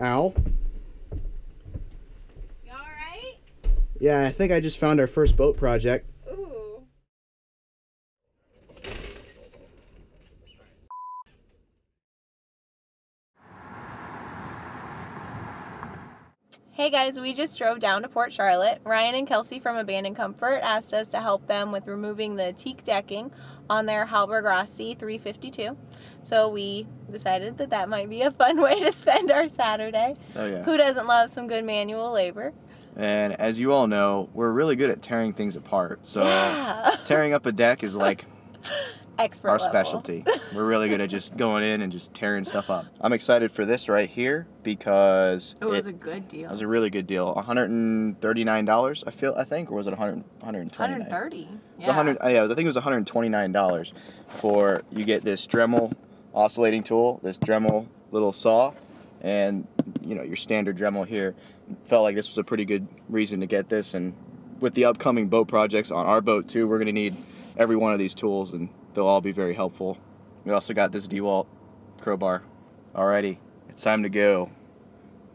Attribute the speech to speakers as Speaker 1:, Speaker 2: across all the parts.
Speaker 1: Ow.
Speaker 2: You alright?
Speaker 1: Yeah, I think I just found our first boat project.
Speaker 2: Ooh. Hey guys, we just drove down to Port Charlotte. Ryan and Kelsey from Abandoned Comfort asked us to help them with removing the teak decking on their hallberg-rassy 352. So we decided that that might be a fun way to spend our Saturday.
Speaker 3: Oh yeah.
Speaker 2: Who doesn't love some good manual labor?
Speaker 3: And as you all know, we're really good at tearing things apart. So
Speaker 2: Yeah.
Speaker 3: tearing up a deck is like
Speaker 2: Expert
Speaker 3: our
Speaker 2: level.
Speaker 3: specialty. We're really good at just going in and just tearing stuff up. I'm excited for this right here because
Speaker 2: It was a good deal.
Speaker 3: It was a really good deal. $139, I think, or was it 129?
Speaker 2: 130.
Speaker 3: It was 100. Yeah, I think it was $129 for you get this Dremel oscillating tool, this Dremel little saw, and your standard Dremel here. Felt like this was a pretty good reason to get this, and with the upcoming boat projects on our boat too, we're gonna need every one of these tools, and they'll all be very helpful. We also got this DeWalt crowbar. Alrighty, it's time to go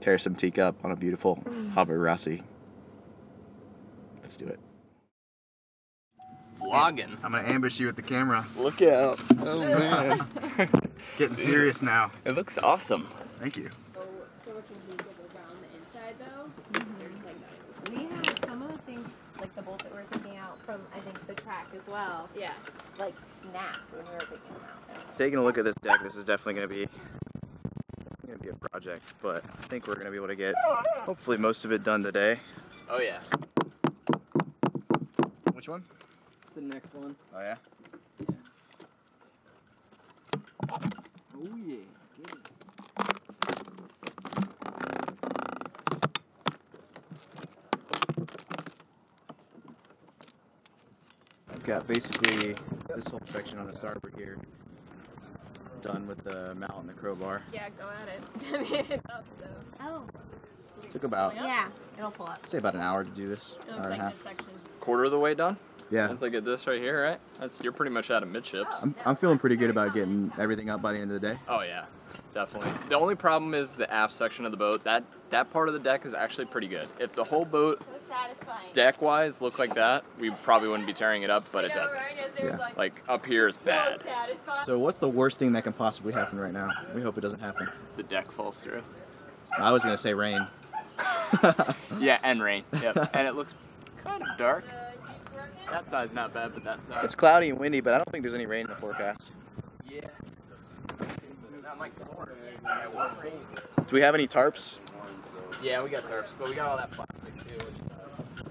Speaker 3: tear some teak up on a beautiful hallberg-rassy. Let's do it.
Speaker 1: Vlogging. I'm gonna ambush you with the camera.
Speaker 3: Look out.
Speaker 1: Oh man. Getting serious now.
Speaker 3: It looks awesome.
Speaker 1: Thank you.
Speaker 2: So much invisible down the inside though. There's like that. We had some of the things, like the bolts that we were taking out from, I think, the track as well. Yeah. Like snapped when we were taking them out.
Speaker 3: Taking a look at this deck, this is definitely going to be a project, but I think we're going to be able to get hopefully most of it done today.
Speaker 4: Oh yeah.
Speaker 3: Which one?
Speaker 4: The next one.
Speaker 3: Oh yeah?
Speaker 4: Oh yeah. Get it.
Speaker 3: I've got basically this whole section on the starboard here done with the mount and the crowbar.
Speaker 2: Yeah, go at it. I mean, it's up, so. Oh.
Speaker 3: Took about,
Speaker 2: Yeah, it'll pull up.
Speaker 3: I'd say about an hour to do this,
Speaker 2: It
Speaker 3: hour
Speaker 2: looks
Speaker 3: and a
Speaker 2: like
Speaker 3: half.
Speaker 2: this section.
Speaker 4: Quarter of the way done.
Speaker 3: Yeah,
Speaker 4: Let's look at this right here, right? You're pretty much out of midships.
Speaker 3: I'm feeling pretty good about getting everything up by the end of the day.
Speaker 4: Oh yeah, definitely. The only problem is the aft section of the boat. That part of the deck is actually pretty good. If the whole boat,
Speaker 2: So satisfying.
Speaker 4: deck-wise, looked like that, we probably wouldn't be tearing it up, but it doesn't.
Speaker 3: Yeah.
Speaker 4: Like up here is bad.
Speaker 2: Satisfying.
Speaker 3: So what's the worst thing that can possibly happen right now? We hope it doesn't happen.
Speaker 4: The deck falls through.
Speaker 3: I was gonna say rain.
Speaker 4: Yeah, and rain. Yep. And it looks kind of dark. That side's not bad, but that side.
Speaker 3: It's cloudy and windy, but I don't think there's any rain in the forecast.
Speaker 4: Yeah. Not like corn. Yeah, what rain?
Speaker 3: Do we have any tarps?
Speaker 4: Yeah, we got tarps, but we got all that plastic too.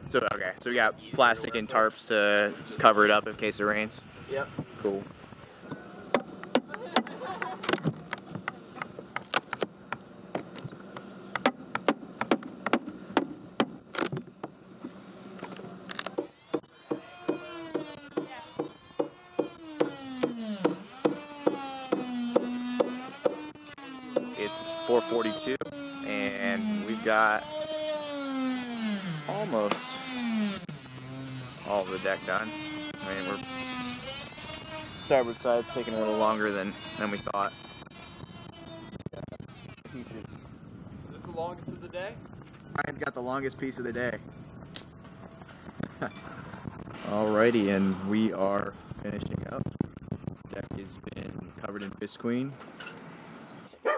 Speaker 3: So okay, so we got plastic and tarps to cover it up in case it rains.
Speaker 4: Yep.
Speaker 3: Cool. It's 4:42, and we've got almost all of the deck done. I mean, we're starboard side's taking a little longer than we thought.
Speaker 4: Is this the longest of the day?
Speaker 3: Ryan's got the longest piece of the day. Alrighty, and we are finishing up. Deck has been covered in visqueen.
Speaker 4: But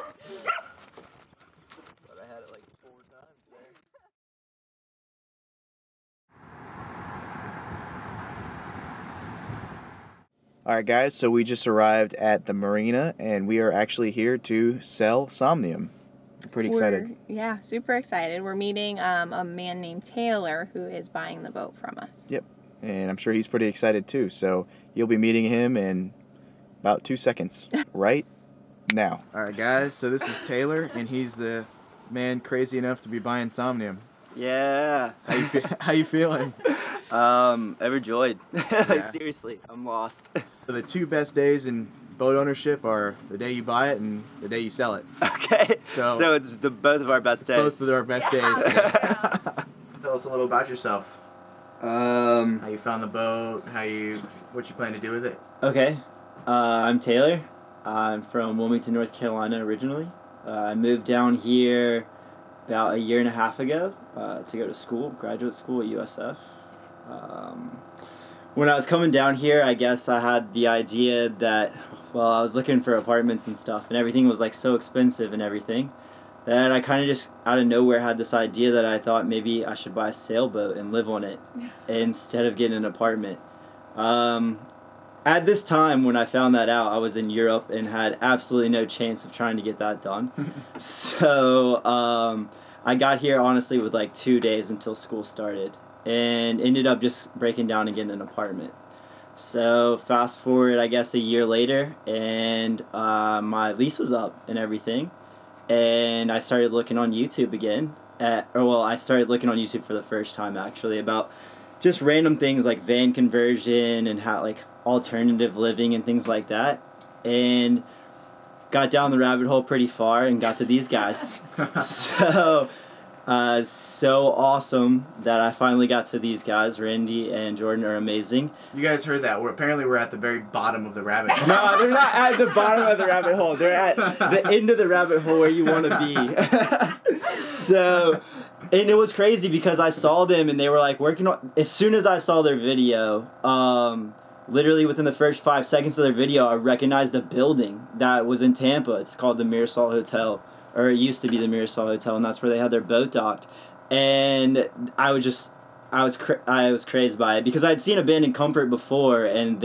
Speaker 4: I had it like 4 times there.
Speaker 3: Alright guys, so we just arrived at the marina and we are actually here to sell Somnium. We're pretty excited.
Speaker 2: Yeah, super excited. We're meeting a man named Taylor who is buying the boat from us.
Speaker 3: Yep, and I'm sure he's pretty excited too, so you'll be meeting him in about 2 seconds, right now. Alright guys, so this is Taylor and he's the man crazy enough to be buying Somnium.
Speaker 5: Yeah.
Speaker 3: How you feeling?
Speaker 5: Overjoyed.
Speaker 3: Yeah.
Speaker 5: Seriously, I'm lost.
Speaker 3: So the 2 best days in boat ownership are the day you buy it and the day you sell it.
Speaker 5: Okay. So it's both of our best days.
Speaker 3: Both of our best days. Tell us a little about yourself. How you found the boat, what you plan to do with it.
Speaker 5: Okay. I'm Taylor. I'm from Wilmington, North Carolina originally. I moved down here about a year and a half ago to go to school, graduate school at USF. When I was coming down here, I guess I had the idea that, well, I was looking for apartments and stuff, and everything was like so expensive and everything, that I kind of just out of nowhere had this idea that I thought maybe I should buy a sailboat and live on it instead of getting an apartment. At this time, when I found that out, I was in Europe and had absolutely no chance of trying to get that done. So I got here honestly with like 2 days until school started, and ended up just breaking down and getting an apartment. So fast forward, I guess, a year later, and my lease was up and everything, and I started looking on YouTube again. I started looking on YouTube for the first time actually about just random things like van conversion and how like alternative living and things like that, and got down the rabbit hole pretty far and got to these guys. So awesome that I finally got to these guys. Randy and Jordan are amazing.
Speaker 3: You guys heard that. Apparently we're at the very bottom of the rabbit hole.
Speaker 5: No, they're not at the bottom of the rabbit hole. They're at the end of the rabbit hole where you want to be. So, and it was crazy because I saw them and they were like working on, as soon as I saw their video, literally within the first 5 seconds of their video, I recognized the building that was in Tampa. It's called the Mirasol Hotel, or it used to be the Mirasol Hotel, and that's where they had their boat docked. And I was crazed by it because I'd seen Abandoned Comfort before, and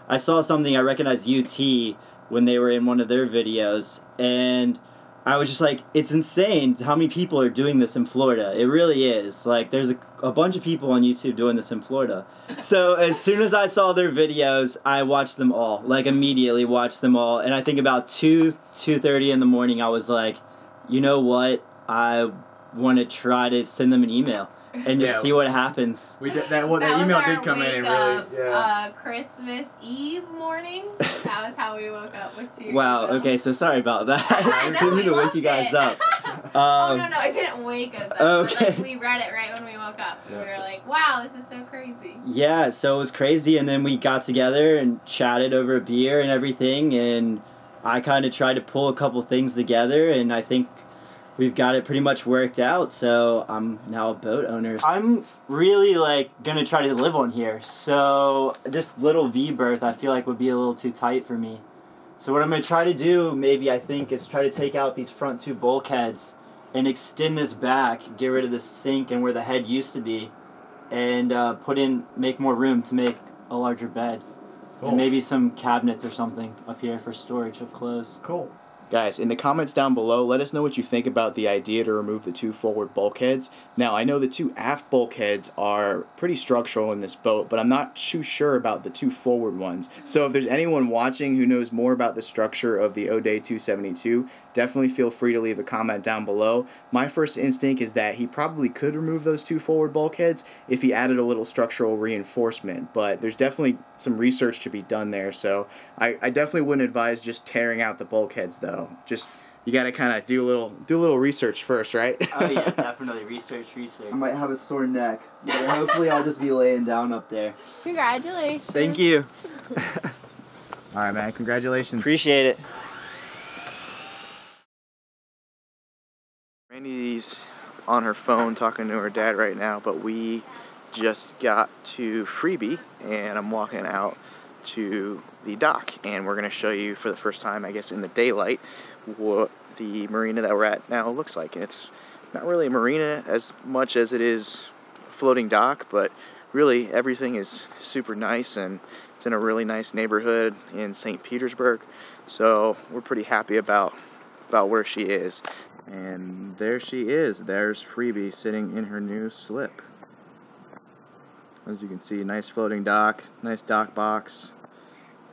Speaker 5: I saw something, I recognized UT when they were in one of their videos, and I was just like, it's insane how many people are doing this in Florida. It really is. Like, there's a bunch of people on YouTube doing this in Florida. So as soon as I saw their videos, I watched them all. Like, immediately watched them all. And I think about 2:30 in the morning, I was like, you know what? I want to try to send them an email and just see what happens.
Speaker 3: We did that. Well, that email did come in and really,
Speaker 2: Christmas Eve morning. That was how we woke up.
Speaker 5: Wow. Okay, so sorry about that. I didn't mean to wake you guys up.
Speaker 2: Oh no, it didn't wake us up.
Speaker 5: Okay.
Speaker 2: Like, we read it right when we woke up. Yeah. We were like, wow, this is so crazy.
Speaker 5: Yeah, so it was crazy, and then we got together and chatted over a beer and everything, and I kind of tried to pull a couple things together, and I think we've got it pretty much worked out, so I'm now a boat owner. I'm really gonna try to live on here, so this little V-berth I feel like would be a little too tight for me. So what I'm gonna try to do, maybe I think, is try to take out these front two bulkheads and extend this back, get rid of the sink and where the head used to be, and make more room to make a larger bed. Cool. And maybe some cabinets or something up here for storage of clothes.
Speaker 3: Cool. Guys, in the comments down below, let us know what you think about the idea to remove the two forward bulkheads. Now, I know the two aft bulkheads are pretty structural in this boat, but I'm not too sure about the two forward ones. So if there's anyone watching who knows more about the structure of the O'Day 272, definitely feel free to leave a comment down below. My first instinct is that he probably could remove those two forward bulkheads if he added a little structural reinforcement, but there's definitely some research to be done there, so I definitely wouldn't advise just tearing out the bulkheads though. Just, you gotta kind of do a little research first, right?
Speaker 5: Oh yeah, definitely research. I might have a sore neck, but hopefully I'll just be laying down up there.
Speaker 2: Congratulations.
Speaker 5: Thank you.
Speaker 3: All right, man. Congratulations.
Speaker 5: Appreciate it.
Speaker 3: Randy's on her phone talking to her dad right now, but we just got to Freebie, and I'm walking out to the dock, and we're going to show you for the first time, I guess in the daylight, what the marina that we're at now looks like. And it's not really a marina as much as it is a floating dock, but really everything is super nice, and it's in a really nice neighborhood in St. Petersburg, so we're pretty happy about where she is. And there she is. There's Freebie sitting in her new slip. As you can see, nice floating dock, nice dock box,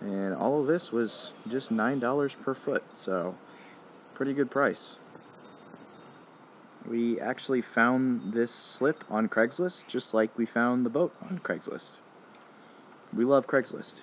Speaker 3: and all of this was just $9 per foot, so pretty good price. We actually found this slip on Craigslist, just like we found the boat on Craigslist. We love Craigslist.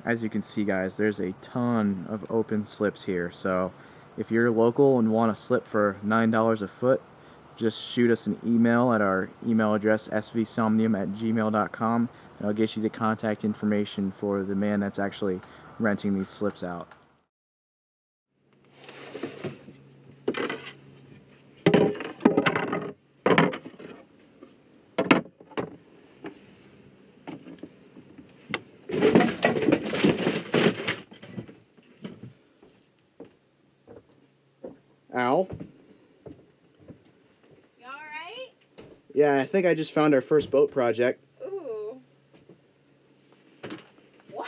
Speaker 3: As you can see, guys, there's a ton of open slips here. So if you're local and want a slip for $9 a foot, just shoot us an email at our email address, svsomnium@gmail.com, and I'll get you the contact information for the man that's actually renting these slips out.
Speaker 1: Ow.
Speaker 2: You alright?
Speaker 1: Yeah, I think I just found our first boat project.
Speaker 2: Ooh. What?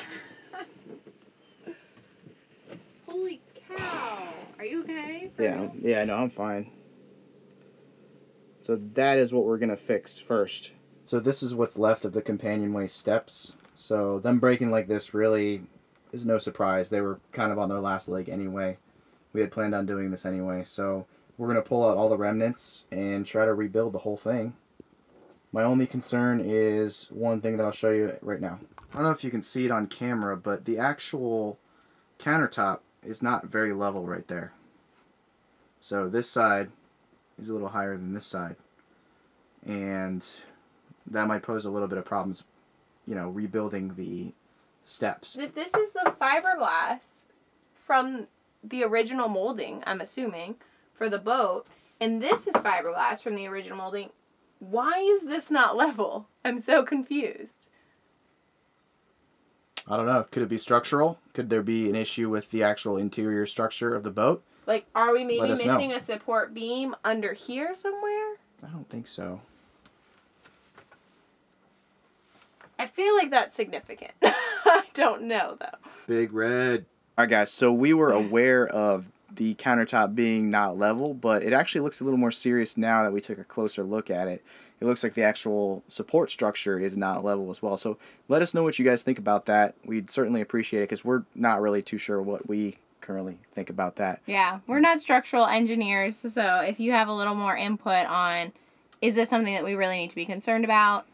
Speaker 2: Holy cow. Are you okay?
Speaker 1: Yeah, no, I'm fine. So that is what we're gonna fix first. So this is what's left of the companionway steps. So them breaking like this really is no surprise. They were kind of on their last leg anyway. We had planned on doing this anyway, so we're going to pull out all the remnants and try to rebuild the whole thing. My only concern is one thing that I'll show you right now. I don't know if you can see it on camera, but the actual countertop is not very level right there. So this side is a little higher than this side, and that might pose a little bit of problems, you know, rebuilding the steps.
Speaker 2: If this is the fiberglass from the original molding, I'm assuming, for the boat, and this is fiberglass from the original molding, why is this not level? I'm so confused.
Speaker 1: I don't know. Could it be structural? Could there be an issue with the actual interior structure of the boat?
Speaker 2: Like, are we maybe missing
Speaker 1: know.
Speaker 2: a support beam under here somewhere?
Speaker 1: I don't think so.
Speaker 2: I feel like that's significant. I don't know, though.
Speaker 1: Big red.
Speaker 3: Alright guys, so we were aware of the countertop being not level, but it actually looks a little more serious now that we took a closer look at it. It looks like the actual support structure is not level as well. So let us know what you guys think about that. We'd certainly appreciate it because we're not really too sure what we currently think about that.
Speaker 2: Yeah, we're not structural engineers, so if you have a little more input on, is this something that we really need to be concerned about?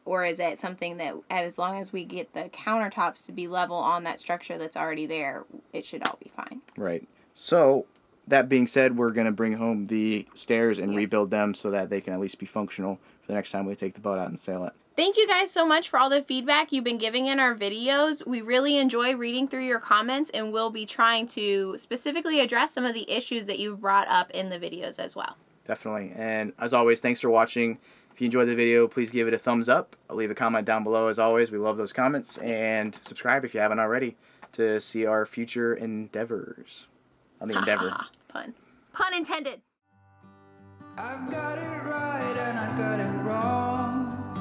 Speaker 2: Or is it something that, as long as we get the countertops to be level on that structure that's already there, it should all be fine?
Speaker 3: Right. So, that being said, we're going to bring home the stairs and rebuild them so that they can at least be functional for the next time we take the boat out and sail it.
Speaker 2: Thank you guys so much for all the feedback you've been giving in our videos. We really enjoy reading through your comments, and we'll be trying to specifically address some of the issues that you've brought up in the videos as well.
Speaker 3: Definitely. And as always, thanks for watching. If you enjoyed the video, please give it a thumbs up. Leave a comment down below as always. We love those comments. And subscribe if you haven't already to see our future endeavors. On the endeavor.
Speaker 2: Pun. Pun intended.
Speaker 6: I've got it right and I got it wrong,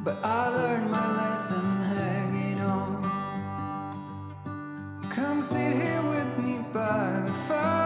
Speaker 6: but I learned my lesson hanging on. Come sit here with me by the fire.